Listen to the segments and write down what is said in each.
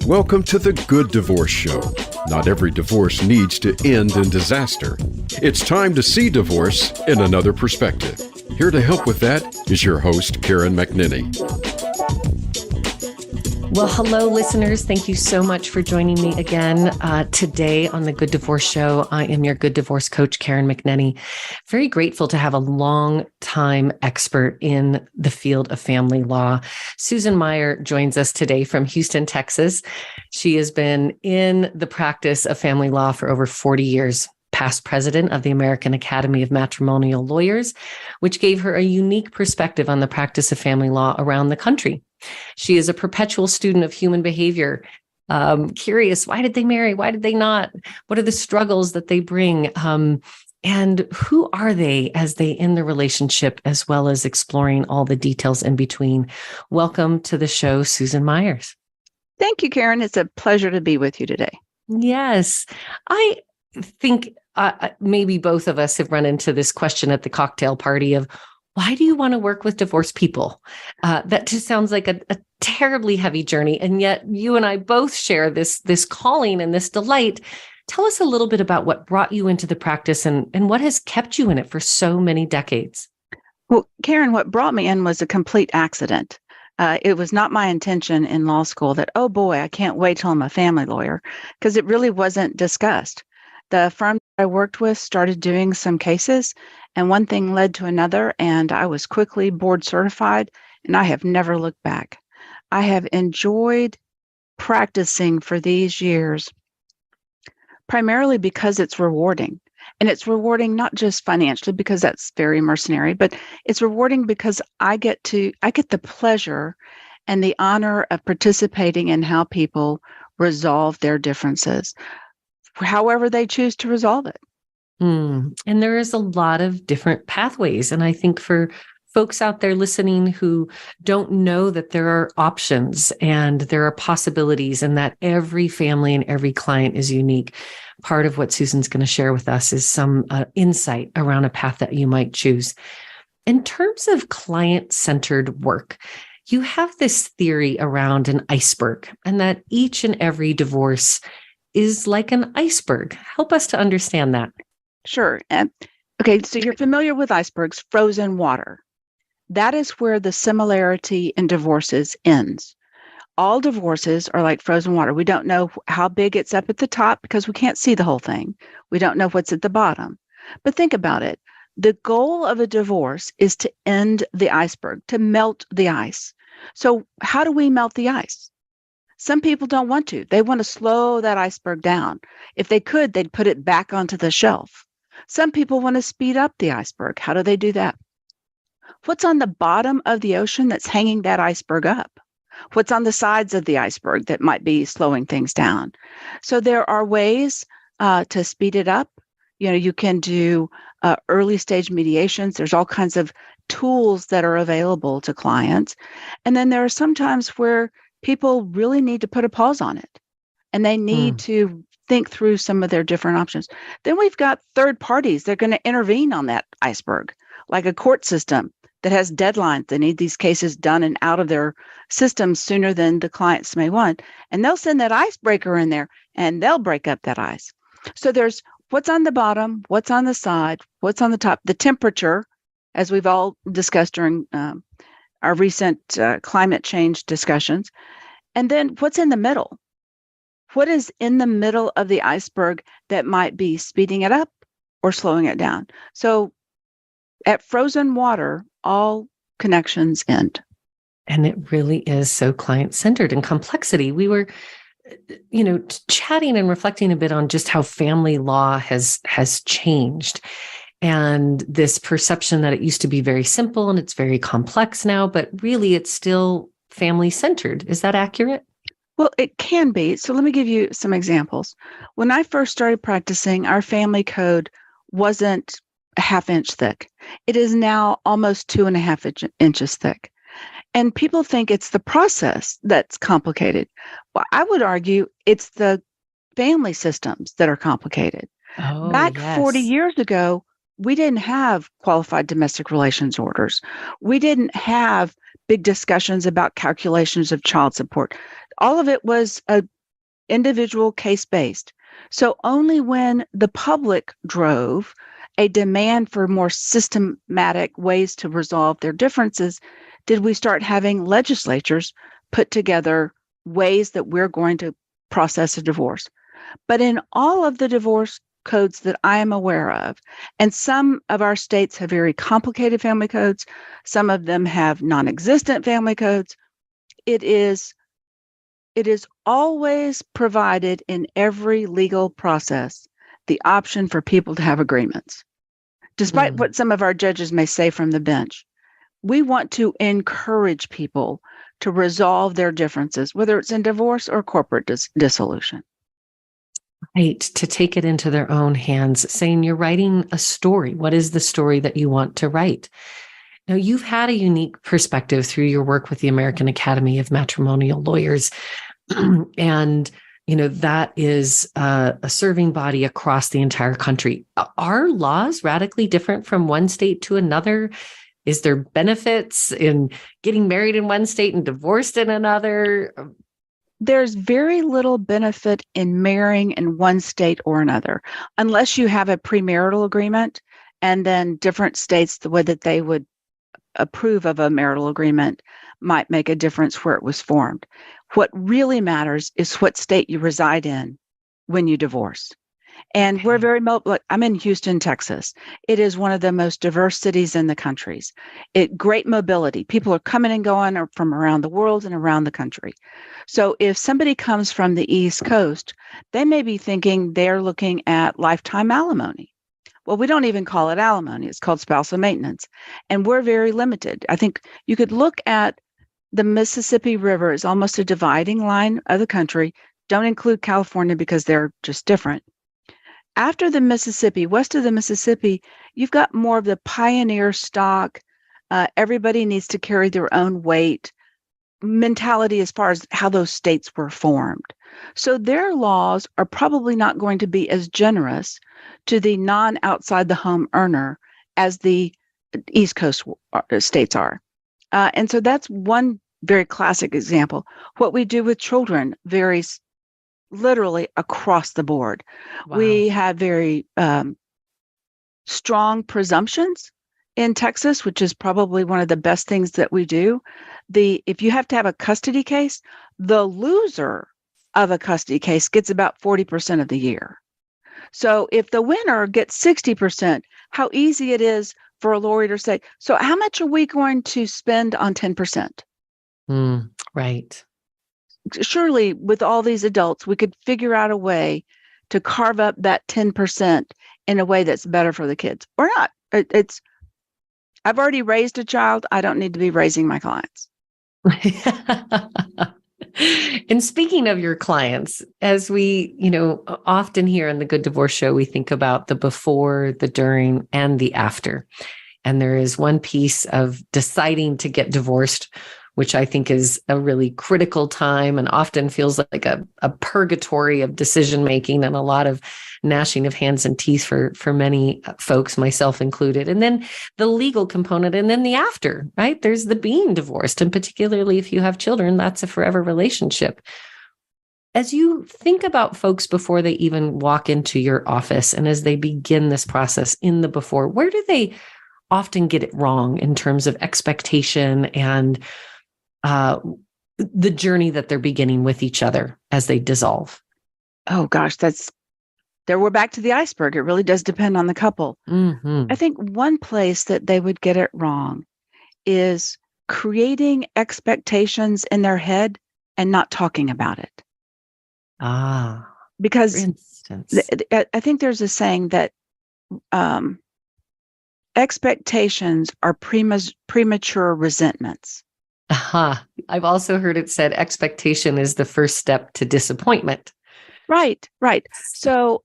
Welcome to the Good Divorce Show. Not every divorce needs to end in disaster. It's time to see divorce in another perspective. Here to help with that is your host, Karen McNinney. Well, hello, listeners. Thank you so much for joining me again today on the Good Divorce Show. I am your Good Divorce coach, Karen McNinney. Very grateful to have a long-time expert in the field of family law. Susan Myres joins us today from Houston, Texas. She has been in the practice of family law for over 40 years. Past president of the American Academy of Matrimonial Lawyers, which gave her a unique perspective on the practice of family law around the country. She is a perpetual student of human behavior, curious, why did they marry? Why did they not? What are the struggles that they bring? And who are they as they end the relationship, as well as exploring all the details in between? Welcome to the show, Susan Myres. Thank you, Karen. It's a pleasure to be with you today. Yes, I think maybe both of us have run into this question at the cocktail party of, why do you want to work with divorced people? That just sounds like a terribly heavy journey. And yet you and I both share this calling and this delight. Tell us a little bit about what brought you into the practice and what has kept you in it for so many decades. Well, Karen, what brought me in was a complete accident. It was not my intention in law school that, oh boy, I can't wait till I'm a family lawyer, because it really wasn't discussed. The firm that I worked with started doing some cases, and one thing led to another, and I was quickly board certified, and I have never looked back. I have enjoyed practicing for these years, primarily because it's rewarding. And it's rewarding not just financially, because that's very mercenary, but it's rewarding because I get the pleasure and the honor of participating in how people resolve their differences, however they choose to resolve it. And there is a lot of different pathways. And I think for folks out there listening who don't know that there are options and there are possibilities and that every family and every client is unique, part of what Susan's going to share with us is some insight around a path that you might choose. In terms of client-centered work, you have this theory around an iceberg and that each and every divorce is like an iceberg. Help us to understand that. Sure. Okay, so you're familiar with icebergs, frozen water. That is where the similarity in divorces ends. All divorces are like frozen water. We don't know how big it's up at the top because we can't see the whole thing. We don't know what's at the bottom. But think about it. The goal of a divorce is to end the iceberg, to melt the ice. So how do we melt the ice? Some people don't want to. They want to slow that iceberg down. If they could, they'd put it back onto the shelf. Some people want to speed up the iceberg. How do they do that? What's on the bottom of the ocean that's hanging that iceberg up? What's on the sides of the iceberg that might be slowing things down? So there are ways to speed it up. You know, you can do early stage mediations. There's all kinds of tools that are available to clients. And then there are some times where people really need to put a pause on it and they need to think through some of their different options. Then we've got third parties that are going to intervene on that iceberg, like a court system that has deadlines. They need these cases done and out of their systems sooner than the clients may want. And they'll send that icebreaker in there and they'll break up that ice. So there's what's on the bottom, what's on the side, what's on the top, the temperature, as we've all discussed during our recent climate change discussions. And then what's in the middle? What is in the middle of the iceberg that might be speeding it up or slowing it down? So at frozen water, all connections end. And it really is so client-centered and complexity. We were, chatting and reflecting a bit on just how family law has changed. And this perception that it used to be very simple and it's very complex now, but really it's still family-centered. Is that accurate? Well, it can be. So let me give you some examples. When I first started practicing, our family code wasn't a half-inch thick. It is now almost 2.5 inches thick. And people think it's the process that's complicated. Well, I would argue it's the family systems that are complicated. Oh, Back yes. 40 years ago, we didn't have qualified domestic relations orders. We didn't have big discussions about calculations of child support. All of it was individual case-based. So only when the public drove a demand for more systematic ways to resolve their differences did we start having legislatures put together ways that we're going to process a divorce. But in all of the divorce codes that I am aware of, and some of our states have very complicated family codes, some of them have non-existent family codes, it is always provided in every legal process the option for people to have agreements. Despite what some of our judges may say from the bench, we want to encourage people to resolve their differences, whether it's in divorce or corporate dissolution. Right, to take it into their own hands, saying you're writing a story. What is the story that you want to write? Now, you've had a unique perspective through your work with the American Academy of Matrimonial Lawyers. And, that is a serving body across the entire country. Are laws radically different from one state to another? Is there benefits in getting married in one state and divorced in another? There's very little benefit in marrying in one state or another, unless you have a premarital agreement, and then different states, the way that they would approve of a marital agreement might make a difference where it was formed. What really matters is what state you reside in when you divorce. And we're very I'm in Houston, Texas. It is one of the most diverse cities in the countries. Great mobility. People are coming and going from around the world and around the country. So if somebody comes from the East Coast, they may be thinking they're looking at lifetime alimony. Well, we don't even call it alimony. It's called spousal maintenance. And we're very limited. I think you could look at the Mississippi River as almost a dividing line of the country. Don't include California because they're just different. After the Mississippi, west of the Mississippi, you've got more of the pioneer stock. Everybody needs to carry their own weight mentality as far as how those states were formed. So their laws are probably not going to be as generous to the non-outside the home earner as the East Coast states are. And so that's one very classic example. What we do with children varies literally across the board. Wow. We have very strong presumptions in Texas, which is probably one of the best things that we do. If you have to have a custody case, the loser of a custody case gets about 40% of the year. So if the winner gets 60%, how easy it is for a lawyer to say, so how much are we going to spend on 10%? Right. Surely with all these adults, we could figure out a way to carve up that 10% in a way that's better for the kids or not. I've already raised a child. I don't need to be raising my clients. And speaking of your clients, as we, often here in the Good Divorce Show, we think about the before, the during, and the after. And there is one piece of deciding to get divorced, which I think is a really critical time and often feels like a purgatory of decision-making and a lot of gnashing of hands and teeth for many folks, myself included. And then the legal component, and then the after, right? There's the being divorced. And particularly if you have children, that's a forever relationship. As you think about folks before they even walk into your office and as they begin this process in the before, where do they often get it wrong in terms of expectation and the journey that they're beginning with each other as they dissolve? Oh gosh, we're back to the iceberg. It really does depend on the couple. Mm-hmm. I think one place that they would get it wrong is creating expectations in their head and not talking about it. Because for instance, I think there's a saying that expectations are premature resentments. I've also heard it said expectation is the first step to disappointment. Right. So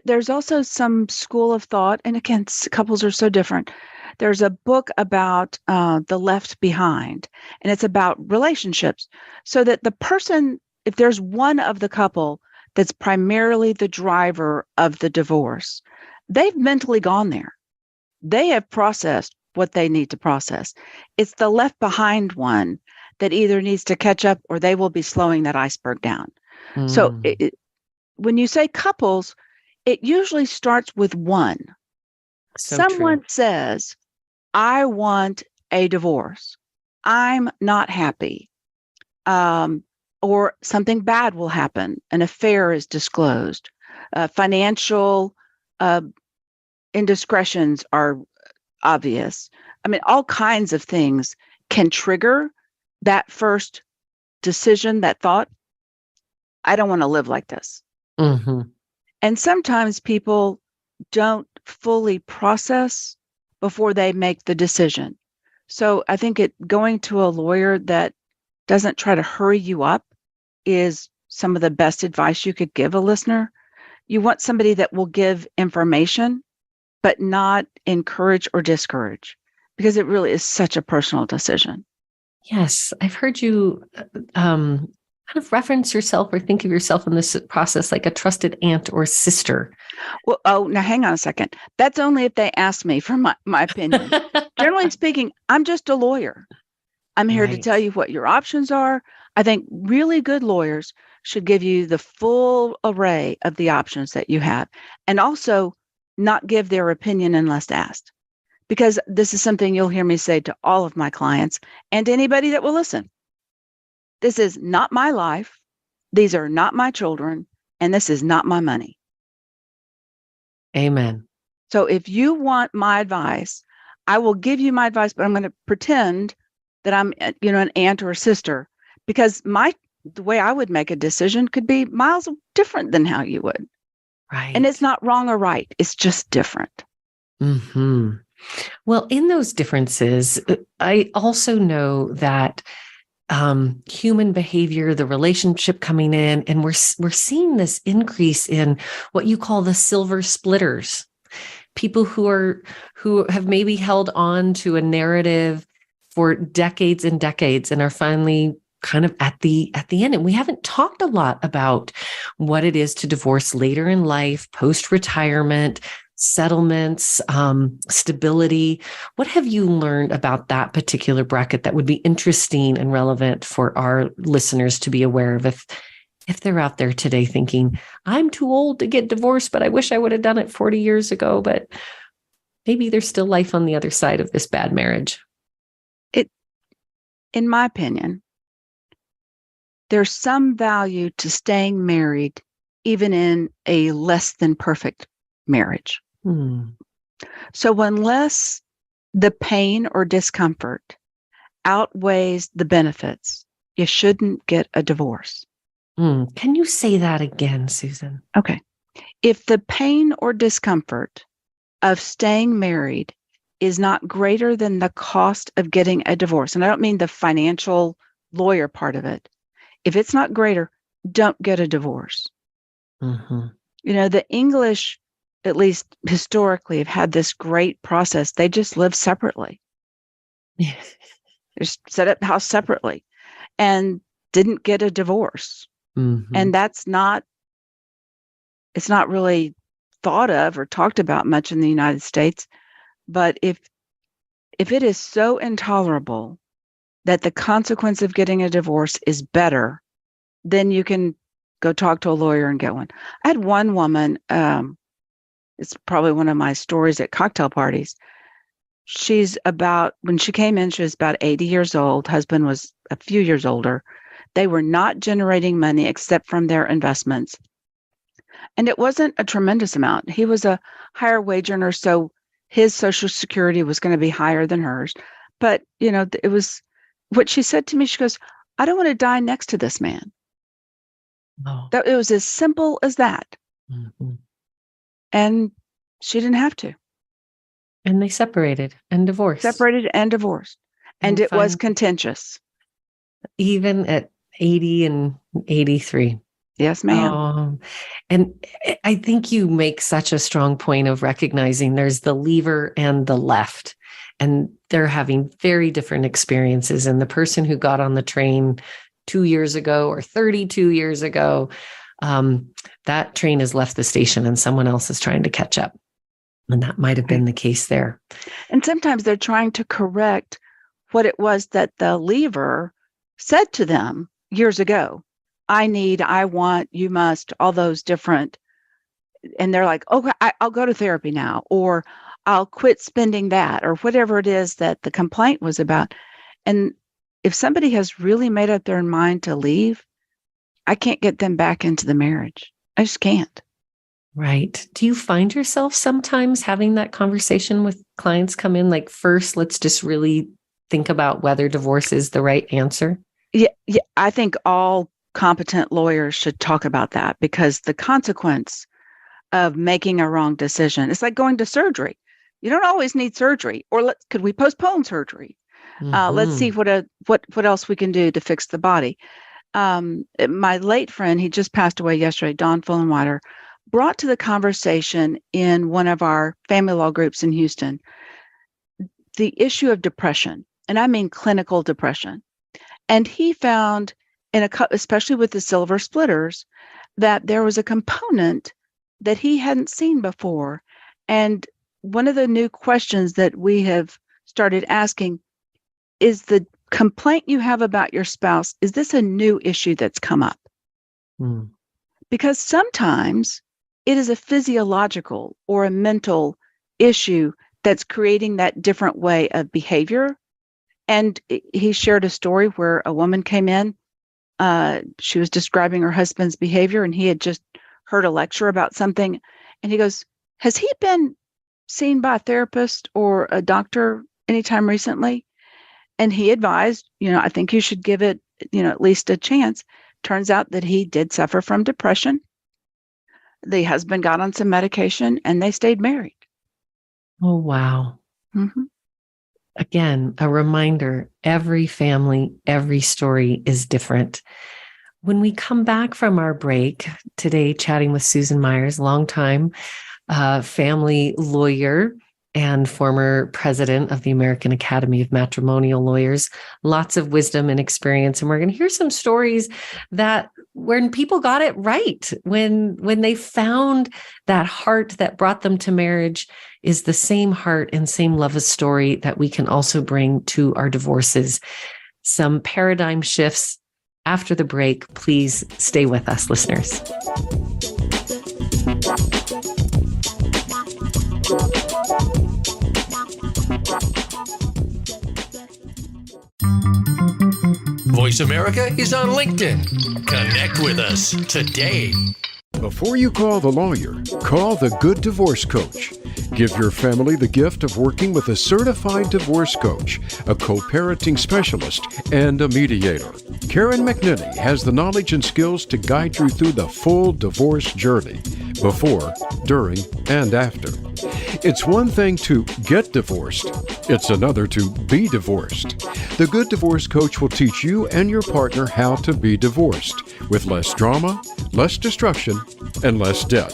there's also some school of thought, and again, couples are so different. There's a book about the left behind, and it's about relationships. So that the person, if there's one of the couple that's primarily the driver of the divorce, they've mentally gone there. They have processed what they need to process. It's the left behind one that either needs to catch up or they will be slowing that iceberg down. So when you say couples, it usually starts with one. So Someone true. says, I want a divorce. I'm not happy. Or something bad will happen. An affair is disclosed. Financial indiscretions are obvious. I mean, all kinds of things can trigger that first decision, that thought, I don't want to live like this. Mm-hmm. And sometimes people don't fully process before they make the decision. So I think going to a lawyer that doesn't try to hurry you up is some of the best advice you could give a listener. You want somebody that will give information, but not encourage or discourage, because it really is such a personal decision. Yes, I've heard you kind of reference yourself or think of yourself in this process like a trusted aunt or sister. Well, oh, now hang on a second. That's only if they ask me for my opinion. Generally speaking, I'm just a lawyer. I'm here to Right. tell you what your options are. I think really good lawyers should give you the full array of the options that you have, and also not give their opinion unless asked. Because this is something you'll hear me say to all of my clients and anybody that will listen. This is not my life. These are not my children. And this is not my money. Amen. So if you want my advice, I will give you my advice, but I'm going to pretend that I'm, an aunt or a sister, because the way I would make a decision could be miles different than how you would. Right. And it's not wrong or right. It's just different. Mm-hmm. Well, in those differences, I also know that human behavior, the relationship coming in, and we're seeing this increase in what you call the silver splitters, people who have maybe held on to a narrative for decades and decades and are finally kind of at the end. And we haven't talked a lot about what it is to divorce later in life, post-retirement, settlements, stability. What have you learned about that particular bracket that would be interesting and relevant for our listeners to be aware of if they're out there today thinking, I'm too old to get divorced, but I wish I would have done it 40 years ago, but maybe there's still life on the other side of this bad marriage? In my opinion, there's some value to staying married, even in a less than perfect marriage. So unless the pain or discomfort outweighs the benefits, you shouldn't get a divorce. Can you say that again, Susan? Okay. If the pain or discomfort of staying married is not greater than the cost of getting a divorce, and I don't mean the financial lawyer part of it, if it's not greater, don't get a divorce. Mm-hmm. The English, at least historically, have had this great process. They just live separately. They just set up house separately and didn't get a divorce. Mm-hmm. And it's not really thought of or talked about much in the United States. But if it is so intolerable that the consequence of getting a divorce is better, then you can go talk to a lawyer and get one. I had one woman, it's probably one of my stories at cocktail parties. When she came in, she was about 80 years old. Husband was a few years older. They were not generating money except from their investments. And it wasn't a tremendous amount. He was a higher wage earner, so his Social Security was going to be higher than hers. But, it was what she said to me. She goes, I don't want to die next to this man. Oh. It was as simple as that. Mm-hmm. And she didn't have to. And they separated and divorced. Separated and divorced. And it was contentious. Even at 80 and 83. Yes, ma'am. And I think you make such a strong point of recognizing there's the lever and the left, and they're having very different experiences. And the person who got on the train 2 years ago or 32 years ago, that train has left the station and someone else is trying to catch up. And that might have been the case there. And sometimes they're trying to correct what it was that the leaver said to them years ago. I need, I want, you must, all those different. And they're like, oh, I'll go to therapy now, or I'll quit spending that, or whatever it is that the complaint was about. And if somebody has really made up their mind to leave, I can't get them back into the marriage. I just can't. Right. Do you find yourself sometimes having that conversation with clients come in, like, first, let's just really think about whether divorce is the right answer? Yeah. I think all competent lawyers should talk about that, because the consequence of making a wrong decision, it's like going to surgery. You don't always need surgery, or could we postpone surgery? Let's see what else we can do to fix the body. My late friend, he just passed away yesterday, Don Fullenwider, brought to the conversation in one of our family law groups in Houston the issue of depression, and I mean clinical depression. And he found, especially with the silver splitters, that there was a component that he hadn't seen before. And one of the new questions that we have started asking is, the complaint you have about your spouse, is this a new issue that's come up? Because sometimes it is a physiological or a mental issue that's creating that different way of behavior. And he shared a story where a woman came in. She was describing her husband's behavior, and he had just heard a lecture about something. And he goes, has he been seen by a therapist or a doctor anytime recently? And he advised, I think you should give it, at least a chance. Turns out that he did suffer from depression. The husband got on some medication and they stayed married. Oh, wow. Mm-hmm. Again, a reminder, every family, every story is different. When we come back from our break today, chatting with Susan Myres, longtime family lawyer and former president of the American Academy of Matrimonial Lawyers, lots of wisdom and experience. And we're going to hear some stories that when people got it right, when they found that heart that brought them to marriage is the same heart and same love story that we can also bring to our divorces. Some paradigm shifts after the break. Please stay with us, listeners. Voice America is on LinkedIn. Connect with us today. Before you call the lawyer, call the Good Divorce Coach. Give your family the gift of working with a certified divorce coach, a co-parenting specialist, and a mediator. Karen McNinney has the knowledge and skills to guide you through the full divorce journey, before, during, and after. It's one thing to get divorced. It's another to be divorced. The Good Divorce Coach will teach you and your partner how to be divorced with less drama, less destruction, and less debt.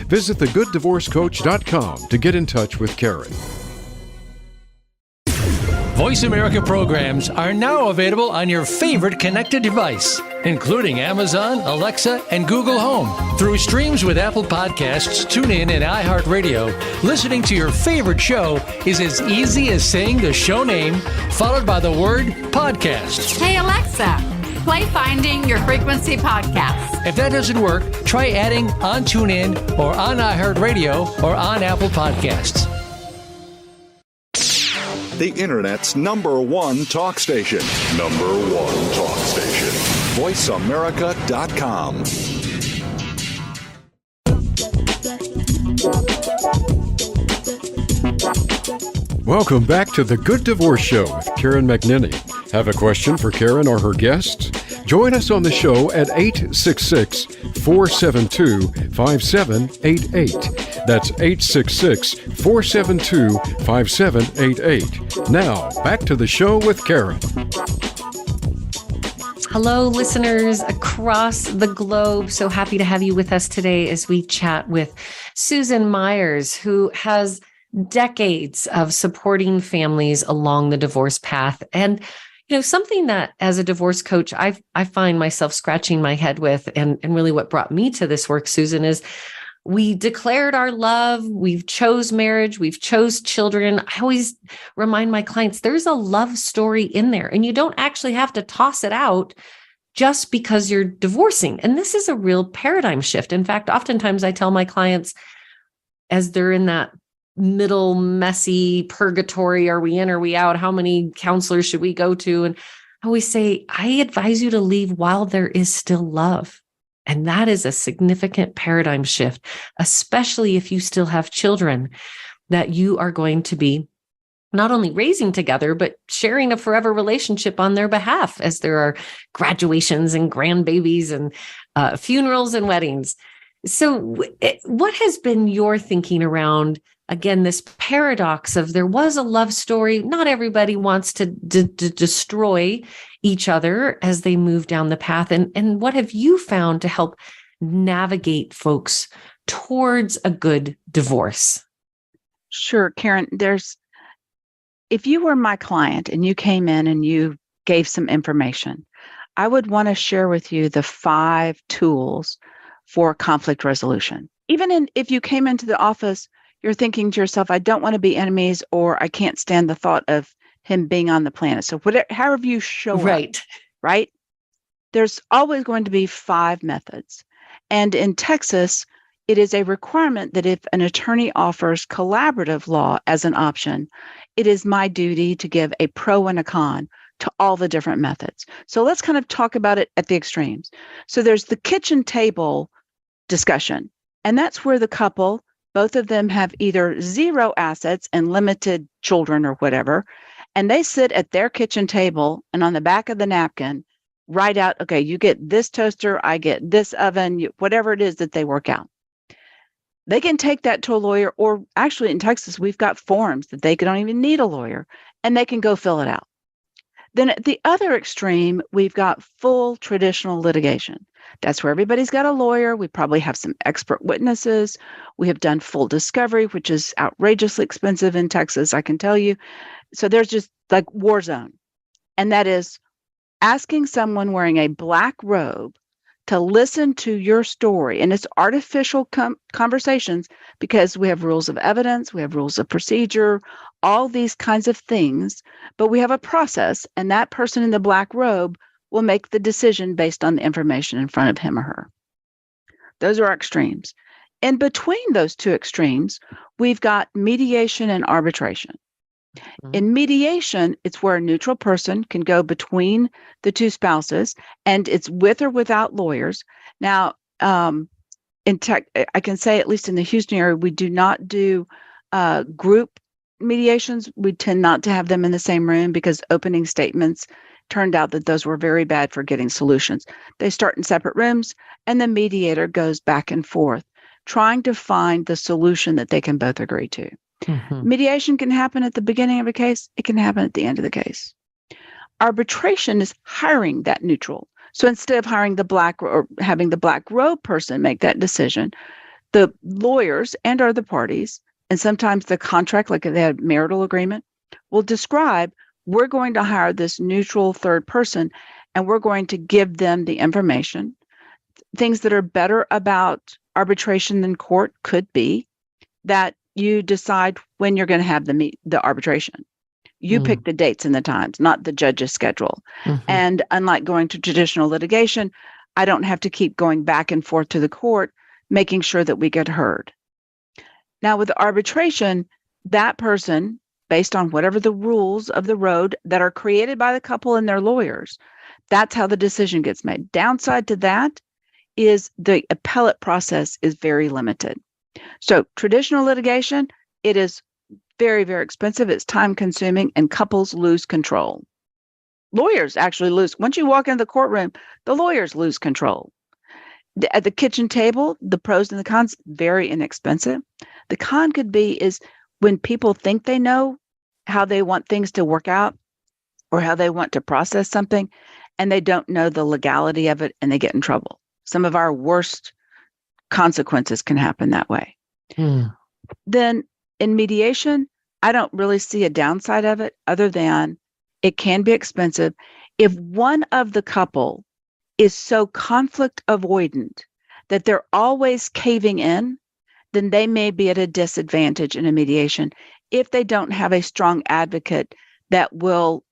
Visit thegooddivorcecoach.com to get in touch with Karen. Voice America programs are now available on your favorite connected device, including Amazon, Alexa, and Google Home. Through streams with Apple Podcasts, TuneIn, and iHeartRadio, listening to your favorite show is as easy as saying the show name followed by the word podcast. Hey, Alexa, play Finding Your Frequency podcast. If that doesn't work, try adding on TuneIn or on iHeartRadio or on Apple Podcasts. The Internet's #1 talk station. #1 talk station. VoiceAmerica.com. Welcome back to the Good Divorce Show with Karen McNinney. Have a question for Karen or her guests? Join us on the show at 866-472-5788. That's 866-472-5788. Now, back to the show with Karen. Hello, listeners across the globe. So happy to have you with us today as we chat with Susan Myres, who has decades of supporting families along the divorce path. And something that as a divorce coach, I find myself scratching my head with, and really what brought me to this work, Susan, is we declared our love, we've chose marriage, we've chose children. I always remind my clients, there's a love story in there, and you don't actually have to toss it out just because you're divorcing. And this is a real paradigm shift. In fact, oftentimes I tell my clients, as they're in that middle messy purgatory, are we in, are we out? How many counselors should we go to? And I always say, I advise you to leave while there is still love. And that is a significant paradigm shift, especially if you still have children that you are going to be not only raising together, but sharing a forever relationship on their behalf, as there are graduations and grandbabies and funerals and weddings. So what has been your thinking around, again, this paradox of there was a love story? Not everybody wants to destroy each other as they move down the path. And what have you found to help navigate folks towards a good divorce? Sure, Karen, if you were my client and you came in and you gave some information, I would want to share with you the 5 tools for conflict resolution. Even if you came into the office, you're thinking to yourself, I don't want to be enemies, or I can't stand the thought of him being on the planet. So however you show up, right? There's always going to be 5 methods. And in Texas, it is a requirement that if an attorney offers collaborative law as an option, it is my duty to give a pro and a con to all the different methods. So let's kind of talk about it at the extremes. So there's the kitchen table discussion, and that's where the couple, both of them have either 0 assets and limited children or whatever, and they sit at their kitchen table and on the back of the napkin write out, okay, you get this toaster, I get this oven, whatever it is that they work out. They can take that to a lawyer, or actually in Texas, we've got forms that they don't even need a lawyer, and they can go fill it out. Then at the other extreme, we've got full traditional litigation. That's where everybody's got a lawyer. We probably have some expert witnesses. We have done full discovery, which is outrageously expensive in Texas, I can tell you. So there's just like war zone. And that is asking someone wearing a black robe to listen to your story. And it's artificial conversations, because we have rules of evidence, we have rules of procedure, all these kinds of things, but we have a process, and that person in the black robe will make the decision based on the information in front of him or her. Those are our extremes. In between those 2 extremes, we've got mediation and arbitration. In mediation, it's where a neutral person can go between the 2 spouses, and it's with or without lawyers. Now, I can say, at least in the Houston area, we do not do group mediations. We tend not to have them in the same room, because opening statements turned out that those were very bad for getting solutions. They start in separate rooms, and the mediator goes back and forth, trying to find the solution that they can both agree to. Mm-hmm. Mediation can happen at the beginning of a case. It can happen at the end of the case. Arbitration is hiring that neutral. So instead of hiring the black or having the black robe person make that decision, the lawyers and or the parties, and sometimes the contract, like they have marital agreement, will describe, we're going to hire this neutral third person, and we're going to give them the information. Things that are better about arbitration than court could be that you decide when you're going to have the arbitration. You pick the dates and the times, not the judge's schedule. Mm-hmm. And unlike going to traditional litigation, I don't have to keep going back and forth to the court, making sure that we get heard. Now, with arbitration, that person, based on whatever the rules of the road that are created by the couple and their lawyers, that's how the decision gets made. Downside to that is the appellate process is very limited. So traditional litigation, it is very, very expensive. It's time consuming, and couples lose control. Lawyers actually lose. Once you walk into the courtroom, the lawyers lose control. At the kitchen table, the pros and the cons, very inexpensive. The con could be is when people think they know how they want things to work out or how they want to process something, and they don't know the legality of it, and they get in trouble. Some of our worst consequences can happen that way. Then in mediation, I don't really see a downside of it other than it can be expensive. If one of the couple is so conflict avoidant that they're always caving in then they may be at a disadvantage in a mediation if they don't have a strong advocate that will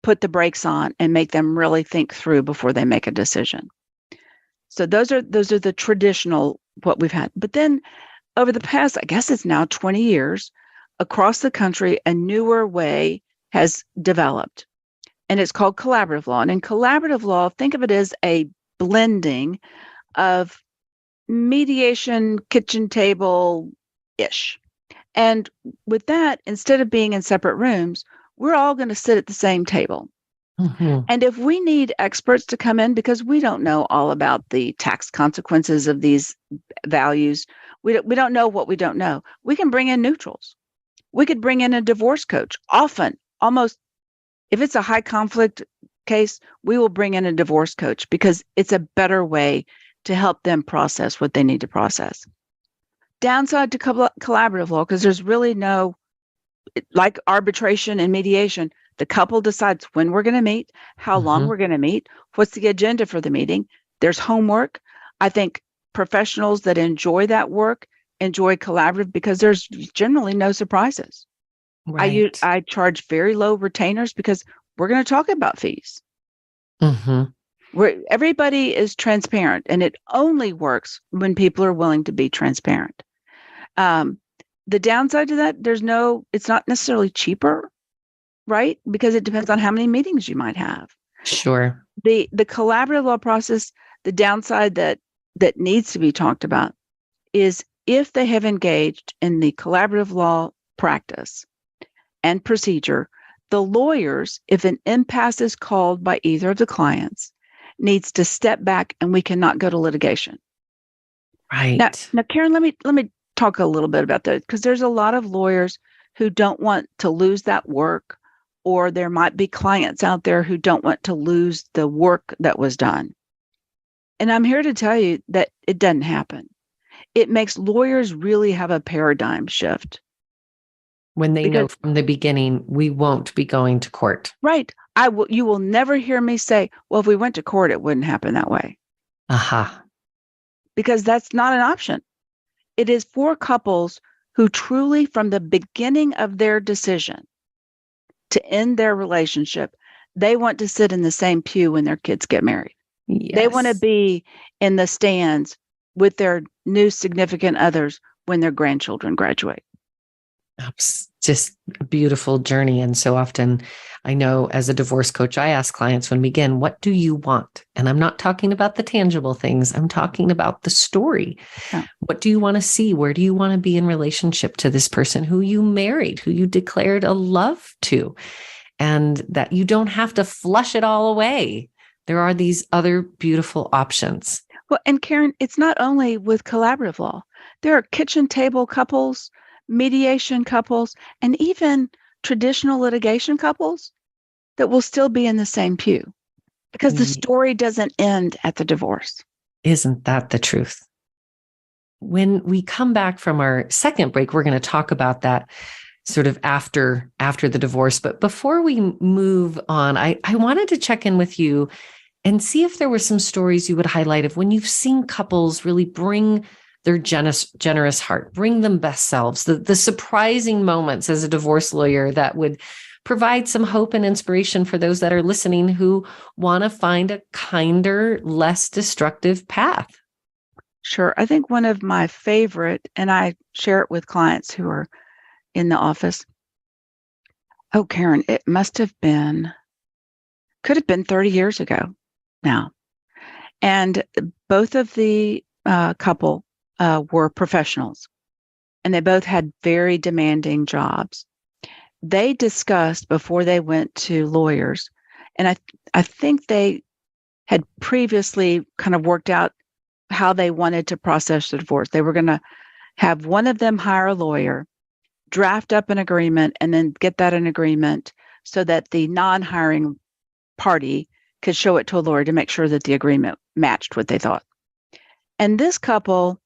put the brakes on and make them really think through before they make a decision. So those are the traditional what we've had. But then over the past, I guess it's now 20 years, across the country, a newer way has developed. And it's called collaborative law. And in collaborative law, think of it as a blending of mediation, kitchen table-ish. And with that, instead of being in separate rooms, we're all going to sit at the same table. Mhm. And if we need experts to come in because we don't know all about the tax consequences of these values, we don't know what we don't know, we can bring in neutrals. We could bring in a divorce coach. Often, almost, if it's a high conflict case, we will bring in a divorce coach because it's a better way to help them process what they need to process. Downside to collaborative law, because there's really no, like arbitration and mediation, the couple decides when we're going to meet, how long we're going to meet, what's the agenda for the meeting. There's homework. I think professionals that enjoy that work enjoy collaborative because there's generally no surprises. Right. I charge very low retainers because we're going to talk about fees. Mhm. Where everybody is transparent, and it only works when people are willing to be transparent. The downside to that, it's not necessarily cheaper, right? Because it depends on how many meetings you might have. Sure. The collaborative law process, the downside that needs to be talked about is if they have engaged in the collaborative law practice and procedure, the lawyers, if an impasse is called by either of the clients, needs to step back and we cannot go to litigation. Right. Now, Karen, let me talk a little bit about that because there's a lot of lawyers who don't want to lose that work, or there might be clients out there who don't want to lose the work that was done. And I'm here to tell you that it doesn't happen. It makes lawyers really have a paradigm shift. When they know from the beginning, we won't be going to court. Right. You will never hear me say, well, if we went to court, it wouldn't happen that way. Aha. Because that's not an option. It is for couples who truly, from the beginning of their decision to end their relationship, they want to sit in the same pew when their kids get married. Yes. They want to be in the stands with their new significant others when their grandchildren graduate. It's just a beautiful journey. And so often, I know as a divorce coach, I ask clients when we begin, what do you want? And I'm not talking about the tangible things. I'm talking about the story. Yeah. What do you want to see? Where do you want to be in relationship to this person who you married, who you declared a love to? And that you don't have to flush it all away. There are these other beautiful options. Well, and Karen, it's not only with collaborative law. There are kitchen table couples, mediation couples, and even traditional litigation couples that will still be in the same pew because the story doesn't end at the divorce. Isn't that the truth? When we come back from our second break, we're going to talk about that sort of after the divorce. But before we move on, I wanted to check in with you and see if there were some stories you would highlight of when you've seen couples really bring their generous heart, bring them best selves, the surprising moments as a divorce lawyer that would provide some hope and inspiration for those that are listening who want to find a kinder, less destructive path. Sure. I think one of my favorite, and I share it with clients who are in the office. Oh, Karen, it could have been 30 years ago now. And both of the couple were professionals, and they both had very demanding jobs. They discussed before they went to lawyers, and I think they had previously kind of worked out how they wanted to process the divorce. They were going to have one of them hire a lawyer, draft up an agreement, and then get that in agreement so that the non-hiring party could show it to a lawyer to make sure that the agreement matched what they thought. And this couple,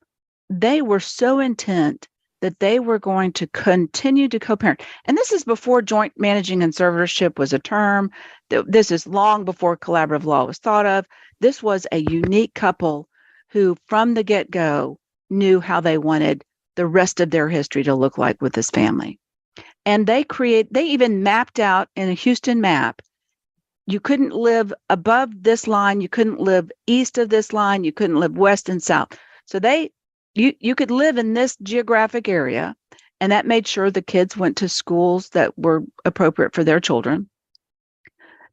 they were so intent that they were going to continue to co-parent. And this is before joint managing conservatorship was a term. This is long before collaborative law was thought of. This was a unique couple who, from the get-go, knew how they wanted the rest of their history to look like with this family. And they even mapped out in a Houston map, you couldn't live above this line, you couldn't live east of this line, you couldn't live west and south. So you could live in this geographic area, and that made sure the kids went to schools that were appropriate for their children.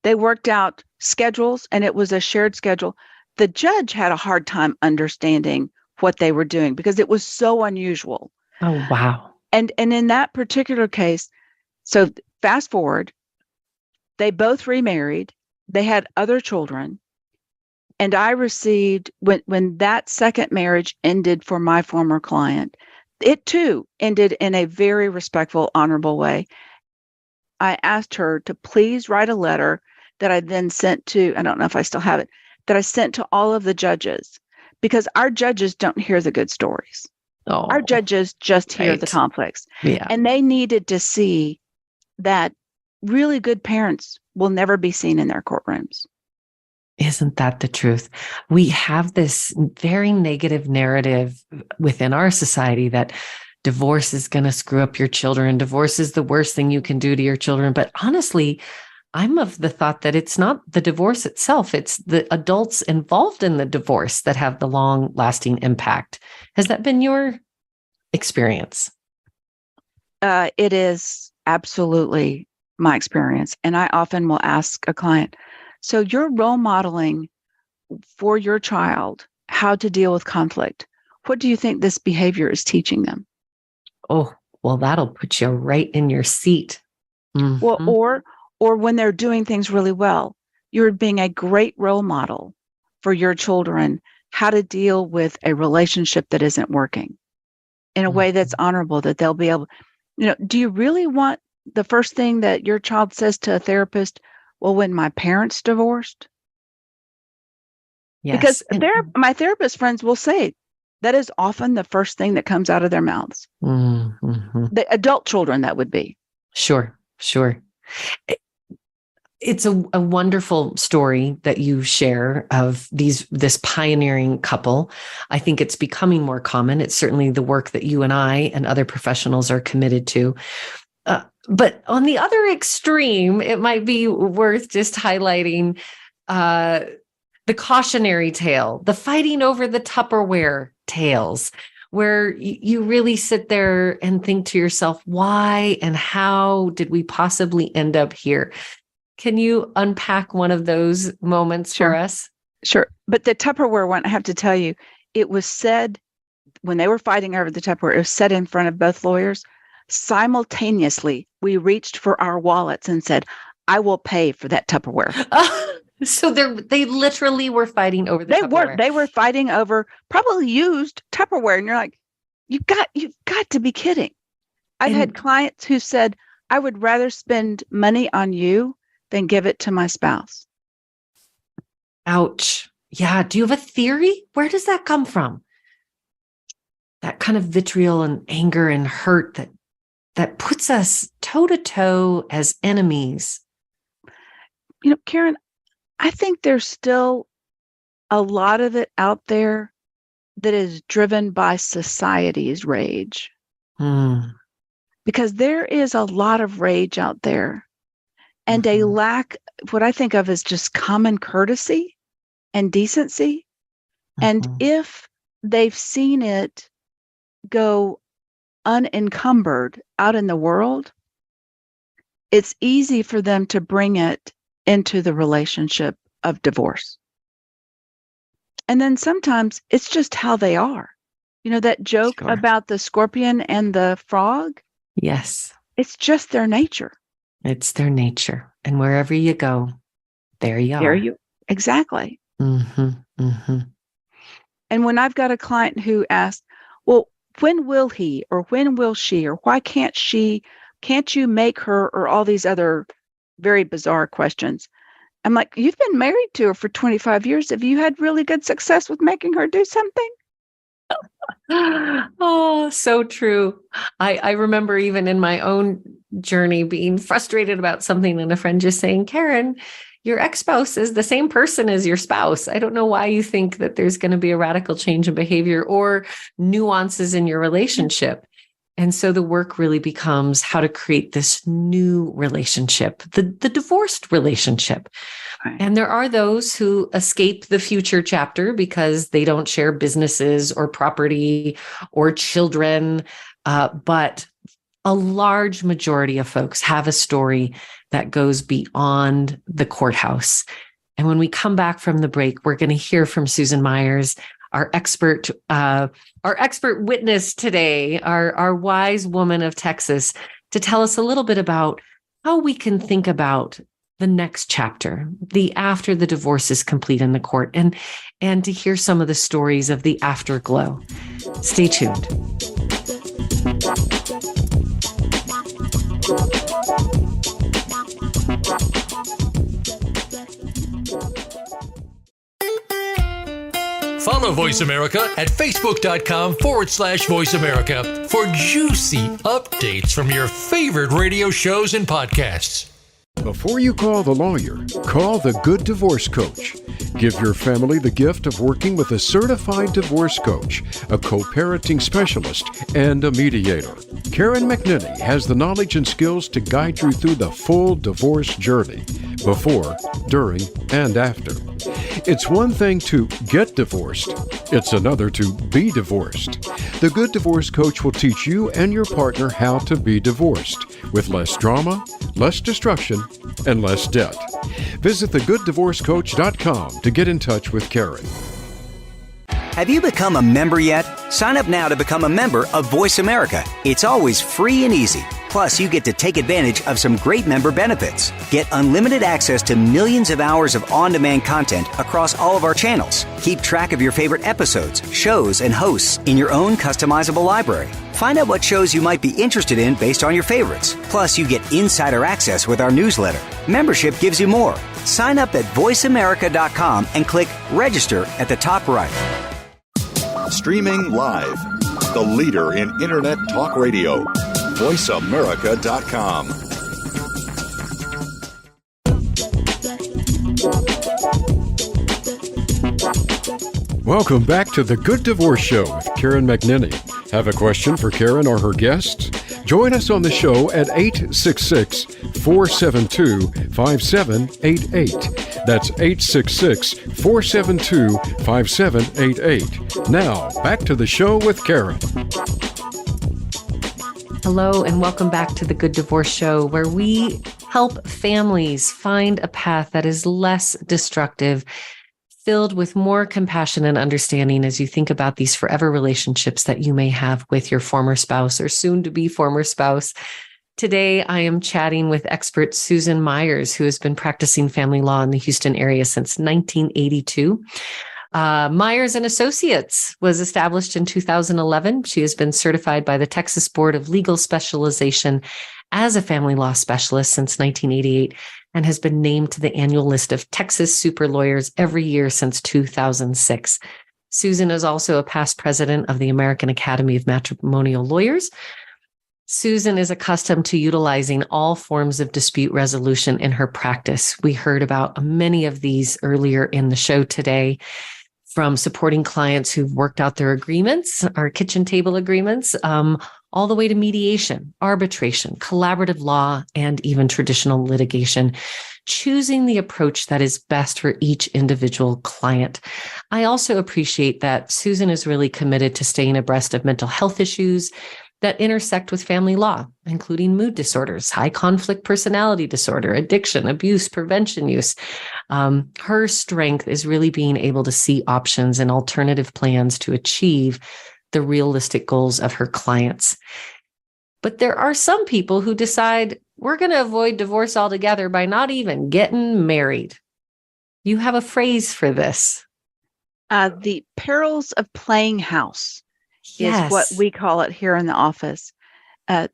They worked out schedules, and it was a shared schedule. The judge had a hard time understanding what they were doing because it was so unusual. Oh, wow. And in that particular case, so fast forward, they both remarried. They had other children. And I received, when that second marriage ended for my former client, it too ended in a very respectful, honorable way. I asked her to please write a letter that I then sent to, I don't know if I still have it, that I sent to all of the judges, because our judges don't hear the good stories. Oh, our judges just hear the conflicts. Yeah. And they needed to see that really good parents will never be seen in their courtrooms. Isn't that the truth? We have this very negative narrative within our society that divorce is going to screw up your children. Divorce is the worst thing you can do to your children. But honestly, I'm of the thought that it's not the divorce itself. It's the adults involved in the divorce that have the long lasting impact. Has that been your experience? It is absolutely my experience. And I often will ask a client, so you're role modeling for your child how to deal with conflict. What do you think this behavior is teaching them? Oh, well, that'll put you right in your seat. Mm-hmm. Well, or when they're doing things really well, you're being a great role model for your children, how to deal with a relationship that isn't working in a way that's honorable, that they'll be able, do you really want the first thing that your child says to a therapist, well, when my parents divorced? Yes. Because my therapist friends will say that is often the first thing that comes out of their mouths. Mm-hmm. The adult children, that would be. Sure. It's a wonderful story that you share of this pioneering couple. I think it's becoming more common. It's certainly the work that you and I and other professionals are committed to. But on the other extreme, it might be worth just highlighting the cautionary tale, the fighting over the Tupperware tales, where you really sit there and think to yourself, why and how did we possibly end up here? Can you unpack one of those moments for us? Sure. But the Tupperware one, I have to tell you, it was said when they were fighting over the Tupperware, it was said in front of both lawyers. Simultaneously, we reached for our wallets and said, I will pay for that Tupperware. So they literally were fighting over the Tupperware. They were fighting over probably used Tupperware. And you're like, you've got to be kidding. I've had clients who said, I would rather spend money on you than give it to my spouse. Ouch. Yeah. Do you have a theory? Where does that come from? That kind of vitriol and anger and hurt that puts us toe to toe as enemies. Karen, I think there's still a lot of it out there that is driven by society's rage. Because there is a lot of rage out there and a lack, what I think of as just common courtesy and decency. And if they've seen it go unencumbered out in the world, it's easy for them to bring it into the relationship of divorce. And then sometimes it's just how they are. That joke about the scorpion and the frog? Yes. It's just their nature. It's their nature. And wherever you go, there you are. Exactly. And when I've got a client who asks, well, when will he or when will she or why can't you make her, or all these other very bizarre questions. I'm like, you've been married to her for 25 years. Have you had really good success with making her do something? Oh, so true. I remember even in my own journey being frustrated about something and a friend just saying, Karen, your ex-spouse is the same person as your spouse. I don't know why you think that there's going to be a radical change in behavior or nuances in your relationship. And so the work really becomes how to create this new relationship, the divorced relationship. Right. And there are those who escape the future chapter because they don't share businesses or property or children. But a large majority of folks have a story that goes beyond the courthouse. And when we come back from the break, we're going to hear from Susan Myres, our expert witness today, our wise woman of Texas, to tell us a little bit about how we can think about the next chapter, the after the divorce is complete in the court, and to hear some of the stories of the afterglow. Stay tuned. Follow Voice America at facebook.com/Voice America for juicy updates from your favorite radio shows and podcasts. Before you call the lawyer, call the Good Divorce Coach. Give your family the gift of working with a certified divorce coach, a co-parenting specialist, and a mediator. Karen McNinney has the knowledge and skills to guide you through the full divorce journey, before, during, and after. It's one thing to get divorced. It's another to be divorced. The Good Divorce Coach will teach you and your partner how to be divorced with less drama, less destruction, and less debt. Visit thegooddivorcecoach.com to get in touch with Karen. Have you become a member yet? Sign up now to become a member of Voice America. It's always free and easy. Plus, you get to take advantage of some great member benefits. Get unlimited access to millions of hours of on-demand content across all of our channels. Keep track of your favorite episodes, shows, and hosts in your own customizable library. Find out what shows you might be interested in based on your favorites. Plus, you get insider access with our newsletter. Membership gives you more. Sign up at voiceamerica.com and click register at the top right. Streaming live, the leader in Internet talk radio, voiceamerica.com. Welcome back to the Good Divorce Show with Karen McNinney. Have a question for Karen or her guests? Join us on the show at 866-472-5788. That's 866-472-5788. Now, back to the show with Karen. Hello, and welcome back to the Good Divorce Show, where we help families find a path that is less destructive, filled with more compassion and understanding as you think about these forever relationships that you may have with your former spouse or soon-to-be former spouse. Today, I am chatting with expert Susan Myres, who has been practicing family law in the Houston area since 1982. Myres and Associates was established in 2011. She has been certified by the Texas Board of Legal Specialization as a family law specialist since 1988 and has been named to the annual list of Texas super lawyers every year since 2006. Susan is also a past president of the American Academy of Matrimonial Lawyers. Susan is accustomed to utilizing all forms of dispute resolution in her practice. We heard about many of these earlier in the show today, from supporting clients who've worked out their agreements, our kitchen table agreements, all the way to mediation, arbitration, collaborative law, and even traditional litigation, choosing the approach that is best for each individual client. I also appreciate that Susan is really committed to staying abreast of mental health issues that intersect with family law, including mood disorders, high conflict personality disorder, addiction, abuse, prevention use. Her strength is really being able to see options and alternative plans to achieve the realistic goals of her clients. But there are some people who decide we're going to avoid divorce altogether by not even getting married. You have a phrase for this. The perils of playing house Yes. is what we call it here in the office. The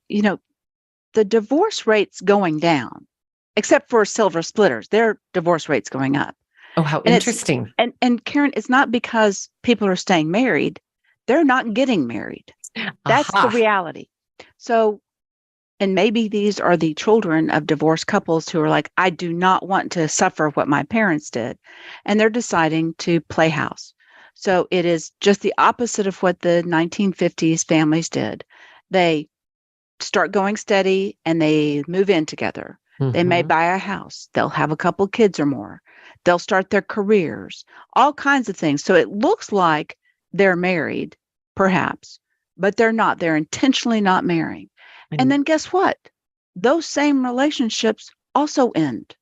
divorce rate's going down, except for silver splitters. Their divorce rate's going up. Oh, how And interesting. And Karen, it's not because people are staying married. They're not getting married. That's Aha. the reality. So And maybe these are the children of divorced couples who are like, I do not want to suffer what my parents did. And they're deciding to play house. So it is just the opposite of what the 1950s families did. They start going steady and they move in together. They may buy a house. They'll have a couple kids or more. They'll start their careers, all kinds of things. So it looks like they're married, perhaps, but they're not. They're intentionally not marrying. And then guess what? Those same relationships also end.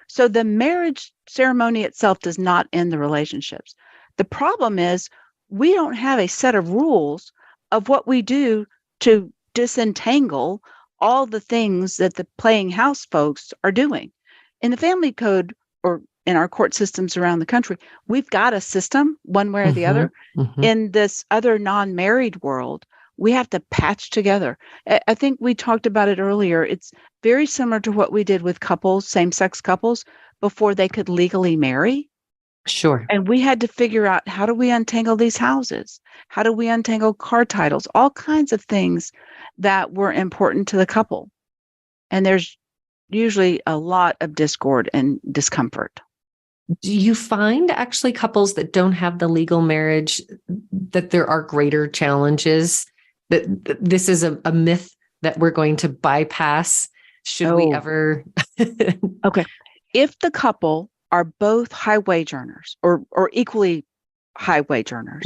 So the marriage ceremony itself does not end the relationships. The problem is we don't have a set of rules of what we do to disentangle all the things that the playing house folks are doing. In the family code or in our court systems around the country, we've got a system one way or the other. In this other non-married world, we have to patch together. I think we talked about it earlier. It's very similar to what we did with couples, same-sex couples, before they could legally marry. Sure. And we had to figure out, how do we untangle these houses? How do we untangle car titles? All kinds of things that were important to the couple. And there's usually a lot of discord and discomfort. Do you find actually couples that don't have the legal marriage that there are greater challenges? That this is a myth that we're going to bypass should we ever? Okay. If the couple are both high wage earners or equally high wage earners,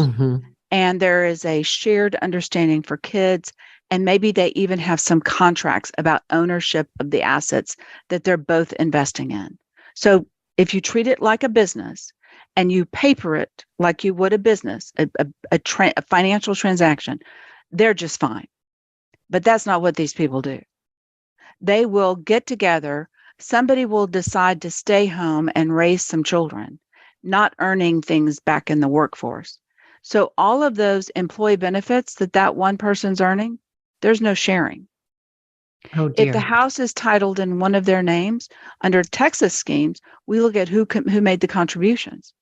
and there is a shared understanding for kids, and maybe they even have some contracts about ownership of the assets that they're both investing in. So if you treat it like a business and you paper it like you would a business, a financial transaction, they're just fine. But that's not what these people do. They will get together. Somebody will decide to stay home and raise some children, not earning things back in the workforce. So all of those employee benefits that one person's earning, there's no sharing. Oh, dear. If the house is titled in one of their names, under Texas schemes, we look at who made the contributions.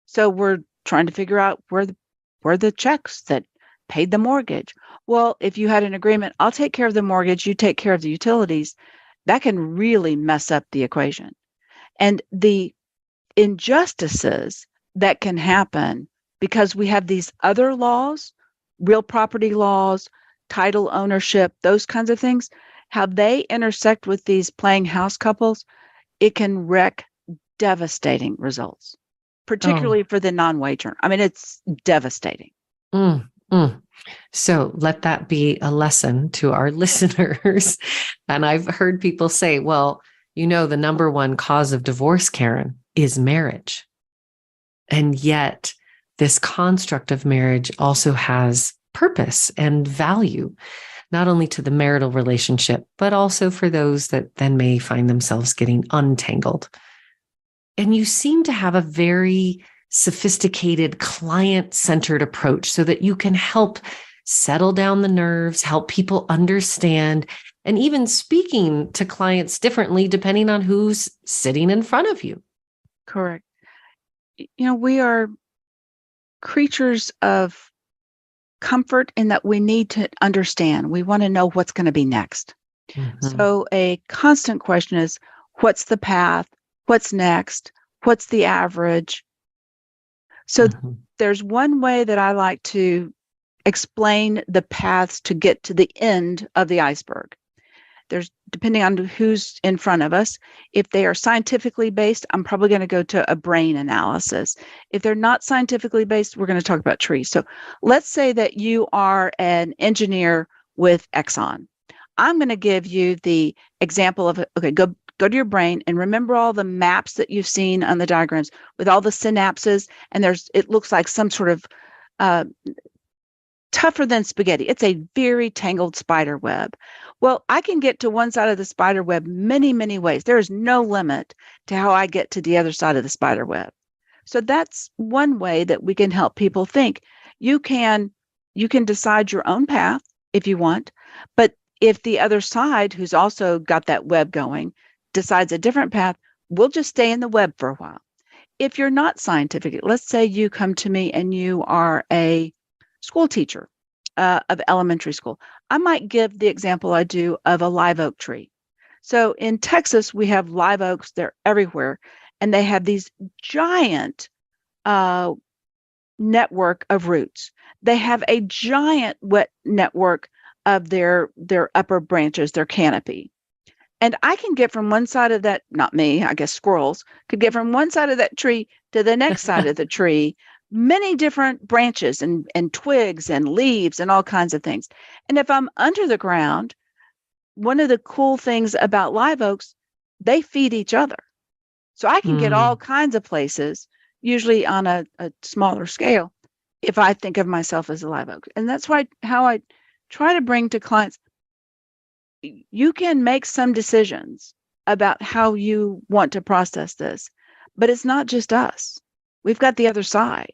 So we're trying to figure out where the checks that paid the mortgage. Well, if you had an agreement, I'll take care of the mortgage, you take care of the utilities, that can really mess up the equation. And the injustices that can happen because we have these other laws, real property laws, title ownership, those kinds of things, how they intersect with these playing house couples, it can wreak devastating results, particularly for the non-wage earner. I mean, it's devastating. So let that be a lesson to our listeners. And I've heard people say, well, the number one cause of divorce, Karen, is marriage. And yet this construct of marriage also has purpose and value, not only to the marital relationship, but also for those that then may find themselves getting untangled. And you seem to have a very sophisticated client-centered approach so that you can help settle down the nerves, help people understand, and even speaking to clients differently depending on who's sitting in front of you. Correct. We are creatures of comfort in that we need to understand. We want to know what's going to be next. So a constant question is, what's the path? What's next? What's the average? So there's one way that I like to explain the paths to get to the end of the iceberg. There's, depending on who's in front of us, if they are scientifically based, I'm probably going to go to a brain analysis. If they're not scientifically based, we're going to talk about trees. So let's say that you are an engineer with Exxon. I'm going to give you the example of, okay, go to your brain and remember all the maps that you've seen on the diagrams with all the synapses, and it looks like some sort of tougher than spaghetti. It's a very tangled spider web. Well, I can get to one side of the spider web many, many ways. There is no limit to how I get to the other side of the spider web. So that's one way that we can help people think. You can decide your own path if you want, but if the other side, who's also got that web going, decides a different path, we'll just stay in the web for a while. If you're not scientific, let's say you come to me and you are a school teacher of elementary school. I might give the example I do of a live oak tree. So in Texas, we have live oaks, they're everywhere, and they have these giant uh, network of roots. They have a giant wet network of their upper branches, their canopy. And I can get from one side of that, not me, I guess squirrels could get from one side of that tree to the next side of the tree, many different branches and twigs and leaves and all kinds of things. And if I'm under the ground, one of the cool things about live oaks, they feed each other. So I can get all kinds of places, usually on a smaller scale, if I think of myself as a live oak. And that's how I try to bring to clients, you can make some decisions about how you want to process this, but it's not just us. We've got the other side.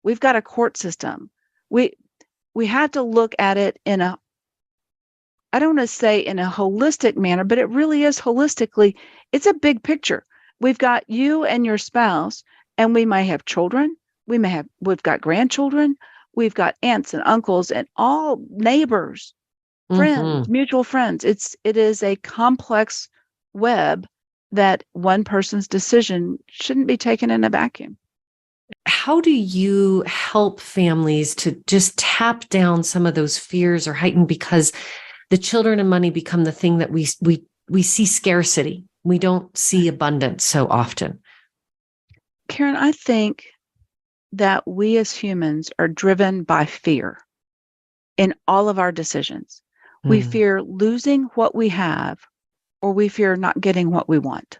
We've got a court system. We have to look at it in a, I don't want to say in a holistic manner, but it really is holistically. It's a big picture. We've got you and your spouse, and we may have children. We've got grandchildren. We've got aunts and uncles and all neighbors, friends, mutual friends. It is a complex web that one person's decision shouldn't be taken in a vacuum. How do you help families to just tap down some of those fears or heighten, because the children and money become the thing that we see scarcity. We don't see abundance so often. Karen, I think that we as humans are driven by fear in all of our decisions. We fear losing what we have, or we fear not getting what we want.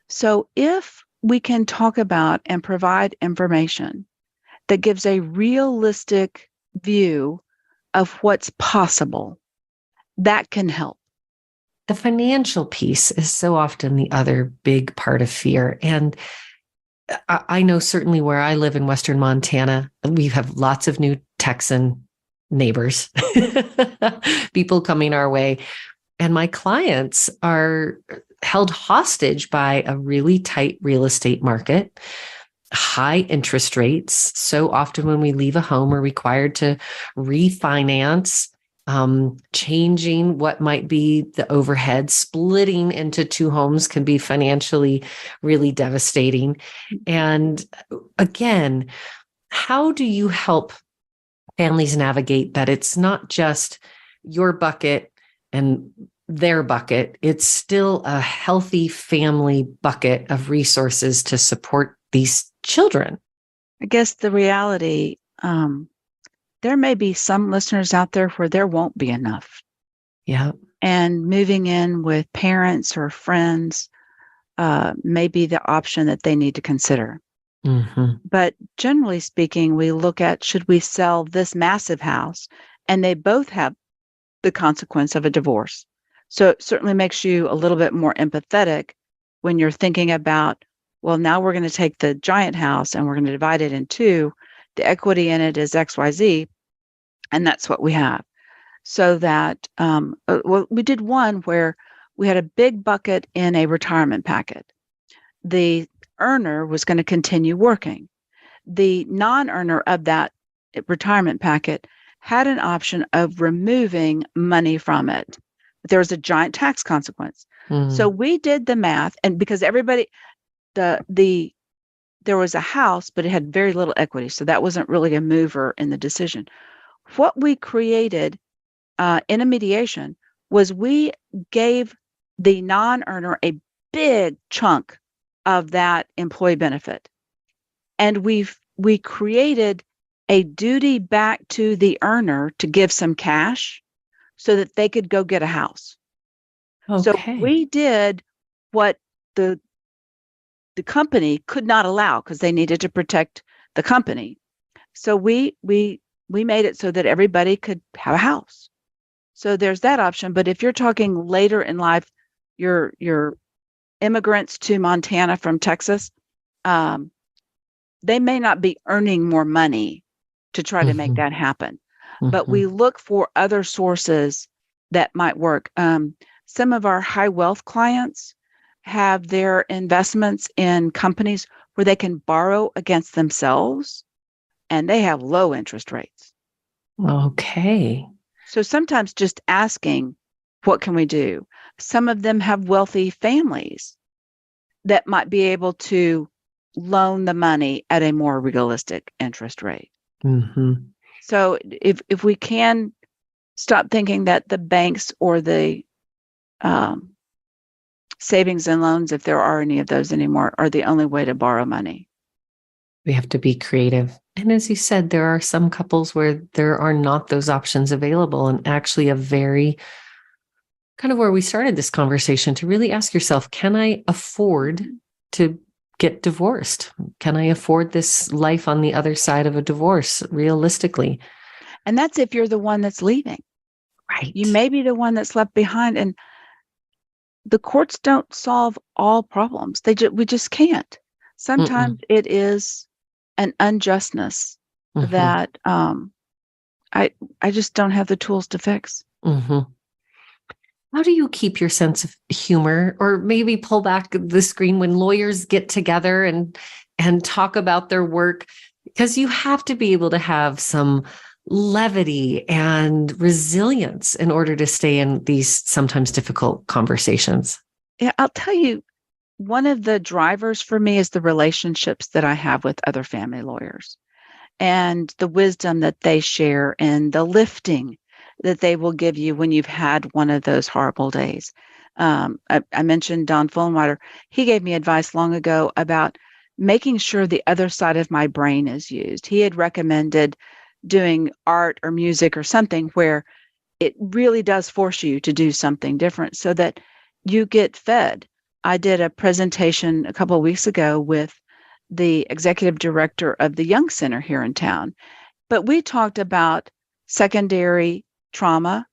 So if we can talk about and provide information that gives a realistic view of what's possible, that can help. The financial piece is so often the other big part of fear. And I know certainly where I live in Western Montana, we have lots of new Texan neighbors, people coming our way. And my clients are held hostage by a really tight real estate market, high interest rates. So often when we leave a home, we're required to refinance, changing what might be the overhead. Splitting into two homes can be financially really devastating. And again, how do you help families navigate that? It's not just your bucket and their bucket. It's still a healthy family bucket of resources to support these children. I guess the reality, there may be some listeners out there where there won't be enough. Yeah. And moving in with parents or friends may be the option that they need to consider. But generally speaking, we look at, should we sell this massive house? And they both have the consequence of a divorce. So it certainly makes you a little bit more empathetic when you're thinking about, well, now we're going to take the giant house and we're going to divide it in two. The equity in it is XYZ, and that's what we have. So that, well, we did one where we had a big bucket in a retirement packet. The earner was going to continue working. The non-earner of that retirement packet had an option of removing money from it. But there was a giant tax consequence. So we did the math, and because everybody, there was a house, but it had very little equity. So that wasn't really a mover in the decision. What we created in a mediation was we gave the non-earner a big chunk of that employee benefit. And we created a duty back to the earner to give some cash so that they could go get a house. Okay. So we did what the company could not allow because they needed to protect the company. So we made it so that everybody could have a house. So there's that option. But if you're talking later in life, you're immigrants to Montana from Texas, they may not be earning more money to try to make that happen. But we look for other sources that might work. Some of our high wealth clients have their investments in companies where they can borrow against themselves, and they have low interest rates. Okay. So sometimes just asking, what can we do? Some of them have wealthy families that might be able to loan the money at a more realistic interest rate. Mm-hmm. So if we can stop thinking that the banks or the savings and loans, if there are any of those anymore, are the only way to borrow money. We have to be creative. And as you said, there are some couples where there are not those options available, and actually a very kind of where we started this conversation to really ask yourself, can I afford to get divorced? Can I afford this life on the other side of a divorce realistically? And that's if you're the one that's leaving. Right. You may be the one that's left behind, and the courts don't solve all problems. We just can't. Sometimes it is an unjustness that I just don't have the tools to fix. How do you keep your sense of humor, or maybe pull back the screen when lawyers get together and talk about their work? Because you have to be able to have some levity and resilience in order to stay in these sometimes difficult conversations. Yeah, I'll tell you, one of the drivers for me is the relationships that I have with other family lawyers and the wisdom that they share and the lifting that they will give you when you've had one of those horrible days. I mentioned Don Fullenwider. He gave me advice long ago about making sure the other side of my brain is used. He had recommended doing art or music or something where it really does force you to do something different so that you get fed. I did a presentation a couple of weeks ago with the executive director of the Young Center here in town, but we talked about secondary trauma,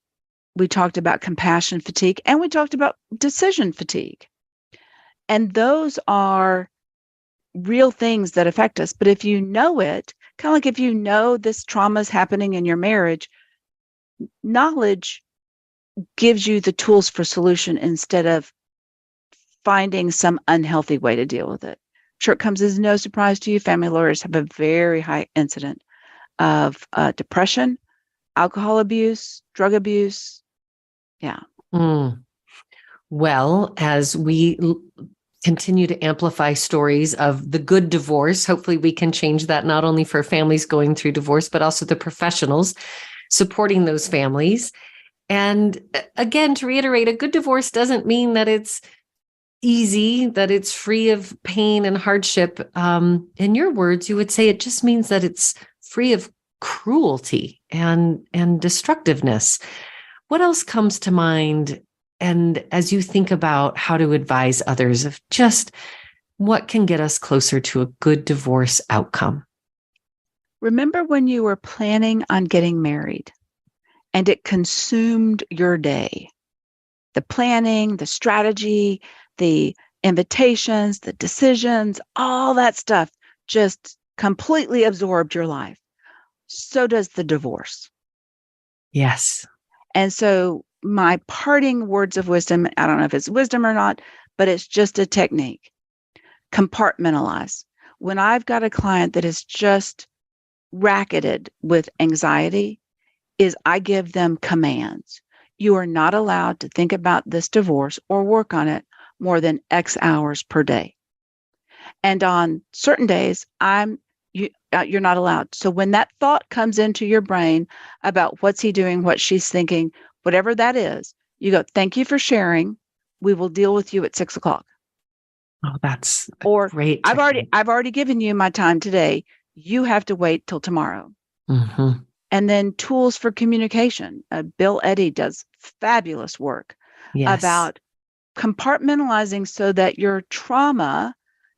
we talked about compassion fatigue, and we talked about decision fatigue. And those are real things that affect us. But if you know it, kind of like if you know this trauma is happening in your marriage, knowledge gives you the tools for solution instead of finding some unhealthy way to deal with it. I'm sure it comes as no surprise to you. Family lawyers have a very high incident of depression, alcohol abuse, drug abuse. Yeah. Well, as we continue to amplify stories of the good divorce, hopefully we can change that not only for families going through divorce, but also the professionals supporting those families. And again, to reiterate, a good divorce doesn't mean that it's easy, that it's free of pain and hardship. In your words, you would say it just means that it's free of cruelty and destructiveness. What else comes to mind? And as you think about how to advise others of just what can get us closer to a good divorce outcome? Remember when you were planning on getting married and it consumed your day? The planning, the strategy, the invitations, the decisions, all that stuff just completely absorbed your life. So does the divorce. Yes. And so my parting words of wisdom, I don't know if it's wisdom or not, but it's just a technique. Compartmentalize. When I've got a client that is just racketed with anxiety, is I give them commands. You are not allowed to think about this divorce or work on it more than X hours per day. And on certain days, you're not allowed. So when that thought comes into your brain about what's he doing, what she's thinking, whatever that is, you go, thank you for sharing. We will deal with you at 6:00. Oh, that's great. I've already given you my time today. You have to wait till tomorrow. And then tools for communication. Bill Eddy does fabulous work about compartmentalizing so that your trauma,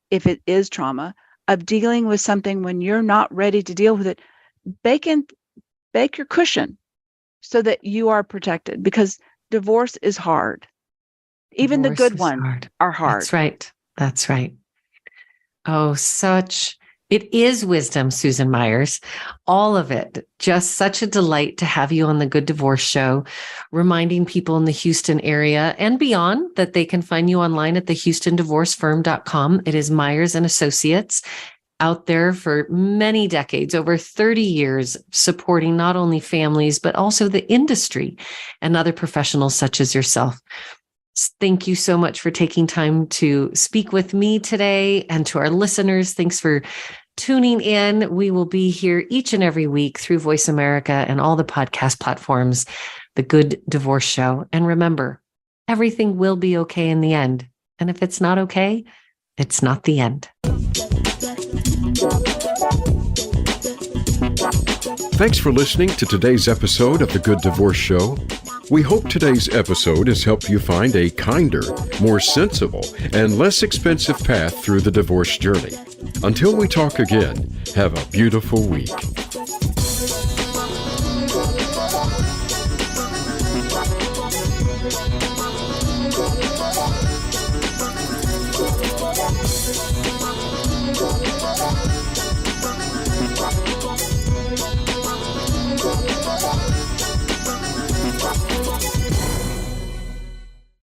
if it is trauma, of dealing with something when you're not ready to deal with it, bake your cushion so that you are protected, because divorce is hard. Even the good ones are hard. That's right. Oh, it is wisdom, Susan Myres. All of it. Just such a delight to have you on the Good Divorce Show, reminding people in the Houston area and beyond that they can find you online at thehoustondivorcefirm.com. It is Myres and Associates. out there for many decades, over 30 years, supporting not only families, but also the industry and other professionals such as yourself. Thank you so much for taking time to speak with me today, and to our listeners. Thanks for tuning in. We will be here each and every week through Voice America and all the podcast platforms, The Good Divorce Show. And remember, everything will be okay in the end. And if it's not okay, it's not the end. Thanks for listening to today's episode of The Good Divorce Show. We hope today's episode has helped you find a kinder, more sensible, and less expensive path through the divorce journey. Until we talk again, have a beautiful week.